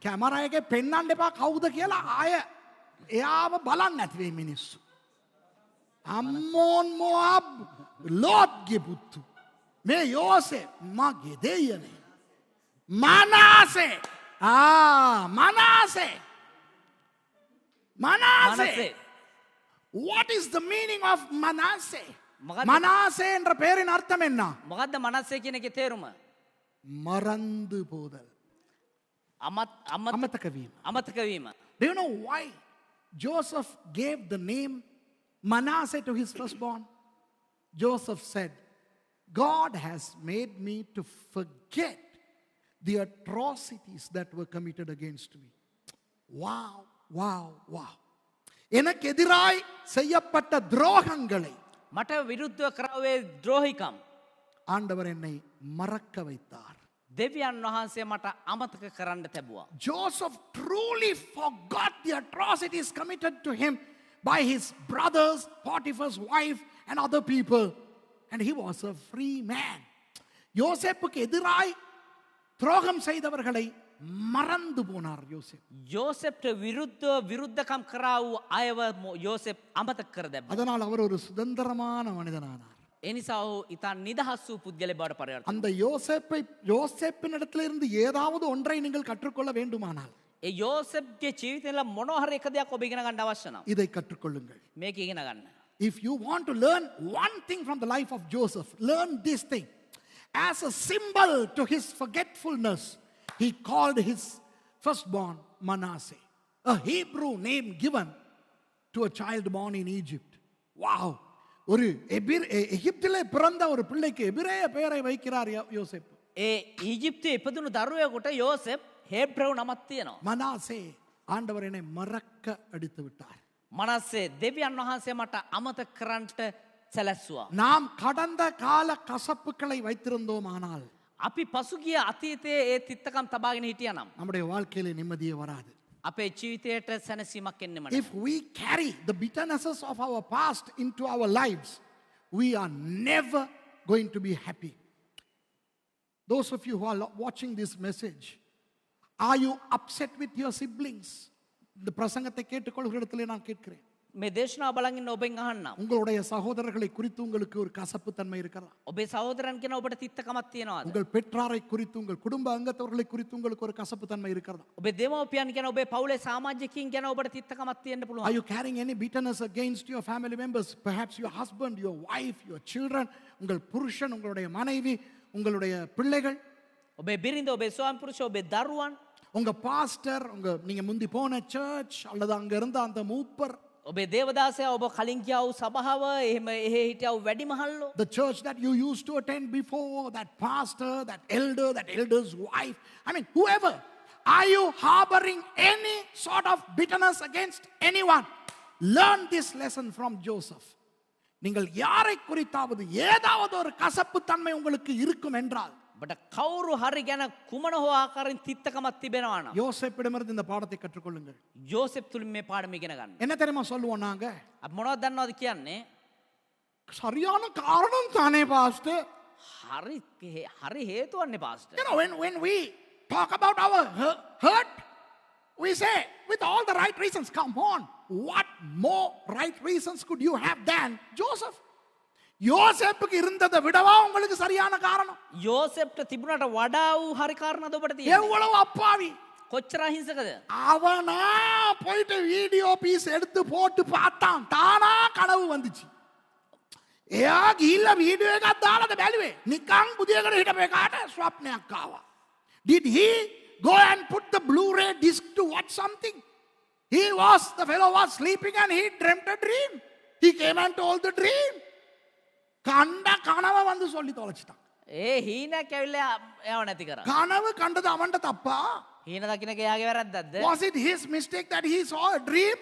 කැමරා එකේ පෙන්වන්න එපා කවුද කියලා. ආය එයාව බලන්න නැති වෙයි මිනිස්සු. අම්මෝන් මොඅබ් ලෝත්ගේ පුතු. මේ යෝසෙෆ් මගේ දෙයනේ. මනාසේ. මනාසේ. மனசே. What is the meaning of Manasseh? මොකද්ද? Manasseh என்ற பெயரின் அர்த்தம் என்ன? මොකද්ද මනසේ කියන එකේ තේරුම? மறந்து போதல், අමතක වීම. අමතක වීම. Do you know why Joseph gave the name Manasseh to his firstborn? Joseph said, God has made me to forget the atrocities that were committed against me. Wow, wow, wow. எனக்கு எதிராய் செய்யப்பட்ட துரோகங்களை මට විරුද්ධව කරවේ ද්‍රෝහිකම් ஆண்டவர் என்னை மறக்க வைத்தார். දෙවියන් වහන්සේ මට අමතක කරන්න තැබුවා. Joseph truly forgot the atrocities committed to him by his brothers, Potiphar's wife, and other people. And he was a free man. யோசேப்புக்கு எதிராய் துரோகம் செய்தவர்களை மறந்து போனார் யோசேப். යෝසෙප්ට විරුද්ධව විරුද්ධකම් කරා වූ අයව යෝසෙප් අමතක කර දැම්මා. அதனால் அவர் ஒரு சுதந்திரமான மனிதனானார். ඒ නිසා ඔහු ඉතා නිදහස් වූ පුද්ගලයෙක් බවට පරිවර්තනය. அந்த யோசேப்பினிடத்திலிருந்து ஏதாவது ஒன்றை நீங்கள் கற்றுக்கொள்ள வேண்டுமானால் ඒ යෝසෙප්ගේ ජීවිතේල මොනවා හරි එක දෙයක් ඔබ ඉගෙන ගන්න අවශ්‍ය නම් இதை கற்றுக்கொள்ளுங்கள். මේක ඉගෙන ගන්න. If you want to learn one thing from the life of Joseph, learn this thing. As a symbol to his forgetfulness, he called his firstborn Manasseh, a Hebrew name given to a child born in Egypt. Wow! ஒரு எகிப்திலே பிறந்த ஒரு பிள்ளைக்கு எபிரேய பெயரை வைக்கிறார் யோசேப். ඒ ඊජිප්තුවේ ඉපදුණු දරුවෙකුට යෝසෙප් හේබ්‍රව් නමක් තියෙනවා. மனாசே, ஆண்டவர் என்னை மறக்க அடித்து விட்டார். මනස්සේ දෙවියන් වහන්සේ මට අමතක කරන්නට සැලැස්සුවා. நாம் கடந்த கால கசப்புகளை வைத்திருந்தோமானால் අපි පසුගිය අතීතයේ ඒ තිත්තකම් තබාගෙන හිටියනම් நம்முடைய வாழ்க்கையிலே நிம்மதியே வராது. අපේ ජීවිතයට සැනසීමක් එන්නෙම නැහැ. If we carry the bitternesses of our past into our lives, we are never going to be happy. Those of you who are watching this message, are you upset with your siblings? இந்த பிரசங்கத்தை கேட்டுக்கொள்கிற இடத்துல நான் கேட்கிறேன். මේ දේශනාව බලන් ඉන්න ඔබෙන් අහන්නම්. உங்களுடைய சகோதரர்களை குறித்து உங்களுக்கு ஒரு கசப்பு தன்மை இருக்கிறதா? ඔබේ සහෝදරයන් කියන ඔබට තිත්තකමක් තියෙනවද? உங்கள் பெற்றாரை குறித்து, உங்கள் குடும்ப அங்கத்தவர்களை குறித்து உங்களுக்கு ஒரு கசப்பு தன்மை இருக்கிறதா? ඔබේ දෙමව්පියන් කියන ඔබේ පවුලේ සමාජිකයින් කියන ඔබට තිත්තකමක් තියෙන්න Are පුළුවන්. you carrying any bitterness against your family members? Perhaps your husband, your wife, your children, உங்கள் புருஷன், உங்களுடைய மனைவி, உங்களுடைய பிள்ளைகள், ඔබේ බිරිඳ, ඔබේ ස්වාමි පුරුෂ, ඔබේ දරුවන්, உங்க பாஸ்டர், நீங்க முந்தி போன சர்ச் அல்லது அங்க இருந்த அந்த மூப்பர், ඔබේ දේවදාසයා, ඔබ කලින් ගියා වූ සභාව, එහෙම එහෙ හිටියා වූ වැඩිමහල්ලෝ, the church that you used to attend before, that pastor, that elder, that elder's wife, I mean whoever. Are you harboring any sort of bitterness against anyone? Learn this lesson from Joseph. நீங்கள் யாரை குறித்தாவது ஏதாவது ஒரு கசப்பு தன்மை உங்களுக்கு இருக்கும் என்றால் ඔබට කවුරු හරි ගැන කුමන හෝ ආකාරයෙන් තිත්තකමක් තිබෙනවා නම් யோசேப்பிடமிருந்து இந்த பாடத்தை கற்றுக்கொள்ளுங்கள். යෝසෙප් තුලින් මේ පාඩම ඉගෙන ගන්න. என்ன தெரியுமா சொல்லுவோம் நாங்க? අපි මොනවද දන්නවද කියන්නේ? சரியான காரணம் தானே பாஸ்டர். හරි හරි හේතුවන්නේ pastor. You know, when we talk about our hurt, we say with all the right reasons. Come on, what more right reasons could you have than Joseph? யோசேப்புக்கு இருந்ததை விடவா உங்களுக்கு சரியான காரணம்? යෝසෙප්ට තිබුණට වඩා වූ හරි කාරණාද ඔබට තියෙන්නේ? எவ்வளவு அப்பாவி. කොච්චර අහිංසකද? அவனா போயிட்டு வீடியோ பீஸ் எடுத்து போட்டு பார்த்தான். தானா கனவு வந்துச்சு. එයා ගිහිල්ලා වීඩියෝ එකක් දාලාද බැලුවේ? නිකන් බුදියකට හිටපු එකාට ස්වප්නයක් ආවා. Did he go and put the Blu-ray disc to watch something? The fellow was sleeping and he dreamt a dream. He came and told the dream. கண்ட கனவை வந்து சொல்லி தொலைச்சிட்டான். ඒ හීනක් ඇවිල්ලා යව නැති කරා. கனவு கண்டது அவன்ட தப்பா? හීන දකින්න එයාගේ වැරද්දක්ද? Was it his mistake that he saw a dream?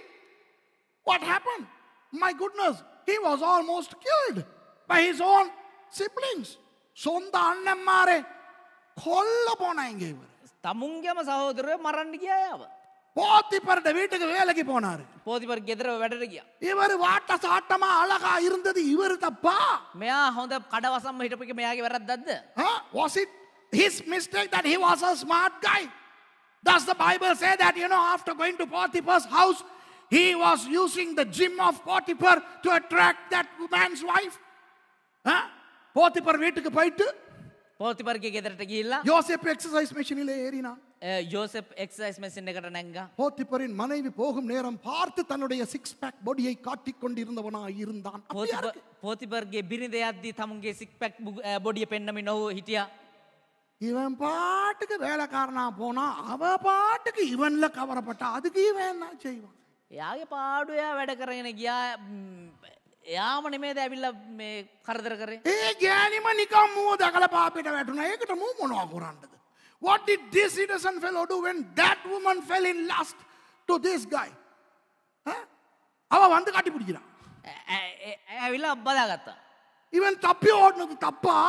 What happened? My goodness, he was almost killed by his own siblings. சொந்த அண்ணன்மாரே கொல்ல போனாங்க இவர். තමුන්ගේම සහෝදරයෝ මරන්න ගියා යාව. போத்திபருட வீட்டுக்கு வேலைக்கு போனாரு. පෝතිපර් ගෙදර වැඩට ගියා. இவர் வாட்ட சாட்டமா அழகா இருந்தது இவர் தப்பா? මෙයා හොඳ කඩවසම්ම හිටපු එක මෙයාගේ වැරද්දක්ද? Was it his mistake that he was a smart guy? Does the Bible say that, after going to Potiphar's house, he was using the gym of Potiphar to attract that man's wife? போத்திபர் வீட்டுக்கு போயிட்டு පෝතිපර්ගේ ගෙදරට ගිහිල්ලා யோசேப்பு exercise மெஷினிலே ஏறினான். යෝසෙප් exercise machine එකට නැංගා. போத்திபரின் மனைவி போகும் நேரம் பார்த்து தன்னுடைய சிக்ஸ் பேக் பாடியை காட்டிக் கொண்டிருந்தவனாய் இருந்தான். පෝතිපර්ගේ බිරිඳ යද්දී තමුන්ගේ සික් පැක් බොඩිය පෙන්නමින් ඔහු හිටියා. இவன் பாட்டுக்கு வேலைக்காரனா போனா அவ பாட்டுக்கு இவன்ல கவரப்பட்டா அதுக்கு இவன் என்ன செய்வான்? එයාගේ පාඩුවයා වැඩ කරගෙන ගියා. එයාම නෙමේද ඇවිල්ලා මේ කරදර කරේ. ඒ ගෑනිම නිකම් මුව දැකලා පාපෙට වැටුණා. ඒකට මූ මොනවා කරන්නද? What did this innocent fellow do when that woman fell in lust to this guy? அவ வந்து காட்டி பிடிக்கிறான். ඇවිල්ලා බදාගත්තා. இவன் தப்பி ஓடுனது தப்பா?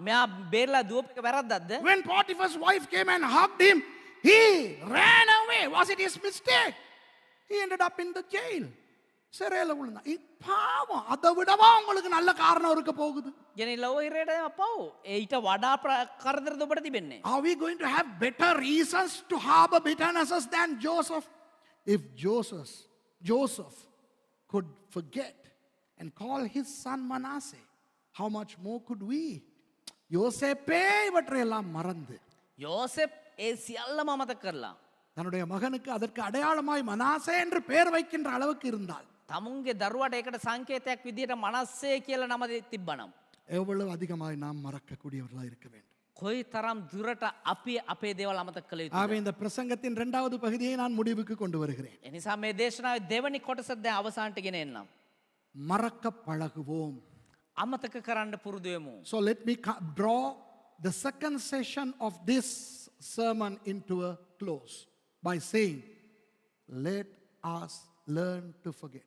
මෙයා බේරලා දුවපු එක වැරද්දක්ද? When Potiphar's wife came and hugged him, he ran away. Was it his mistake? He ended up in the jail. சிறையில விழுந்தான். பாவம், அதை விடவா உங்களுக்கு நல்ல காரணம் இருக்க போகுது? ගෙනිලා ඔය ඉරේට පව්. ඊට වඩා කරදර ඔබට තිබෙන්නේ. Are we going to have better reasons to harbor bitternesses than Joseph? If Joseph could forget and call his son Manasseh, how much more could we? யோசேப்பே இவற்றையெல்லாம் மறந்து யோசேப் ඒ සියල්ලම අමතක කරලා தன்னுடைய மகனுக்கு அதற்கு அடையாளமாய் மனாசே என்று பெயர் வைக்கின்ற அளவுக்கு இருந்தால் තමුන්ගේ දරුවට ඒකට සංකේතයක් විදියට මනස්සේ කියලා නම තිබ්බනම් எவ்வளவு அதிகமாய் நாம் மறக்கக்கூடியவர்களாய் இருக்க வேண்டும். කොයි තරම් දුරට අපි අපේ දේවල් අමතක කළ යුතුද? ஆகவே இந்த பிரசங்கத்தின் இரண்டாவது பகுதியை நான் முடிவுக்கு கொண்டு வருகிறேன். ඒ නිසා මේ දේශනාවේ දෙවනි කොටස දැන් අවසානට ගෙන එන්නම්. மறக்க பழகுவோம். අමතක කරන්න පුරුදු වෙමු. So let me draw the second session of this sermon into a close by saying, let us learn to forget.